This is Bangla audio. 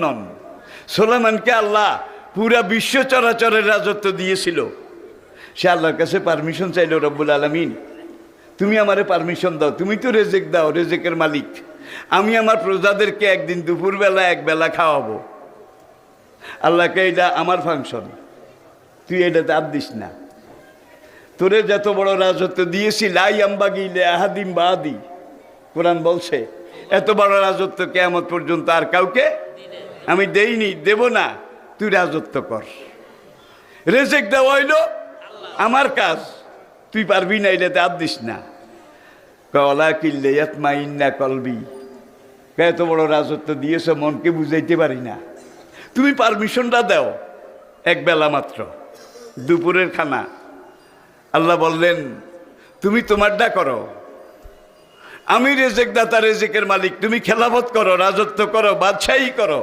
নন। সুলাইমানকে আল্লাহ পুরা বিশ্ব চরাচরের রাজত্ব দিয়েছিল। সে আল্লাহর কাছে পারমিশন চাইল, রব্বুল আলামিন তুমি আমারে পারমিশন দাও, তুমি তো রেজেক দাও, রেজেকের মালিক। আমি আমার প্রজাদেরকে একদিন দুপুরবেলা একবেলা খাওয়াবো। আল্লাহকে এটা আমার ফাংশন, তুই এটাতে আর দিস না। তোরে যত বড় রাজত্ব দিয়েছি, লাই আম্বাগি লে আহাদিম বাদি, কোরআন বলছে এত বড় রাজত্ব কিয়ামত পর্যন্ত আর কাউকে আমি দেইনি, দেব না। তুই রাজত্ব কর, রেজেক দেওয়া হইল আমার কাজ, তুই পারবি না, এটাতে আর দিস না। কলা কিল্লে ইয়াতমাইন্না কলবি, এত বড় রাজত্ব দিয়েছ, মনকে বুঝাইতে পারি না, তুমি পারমিশনটা দাও এক বেলা মাত্র, দুপুরের খানা। আল্লাহ বললেন তুমি তোমারটা করো, আমি রেজেক দাতা, রেজেকের মালিক, তুমি খেলাফত করো, রাজত্ব করো, বাদশাহী করো।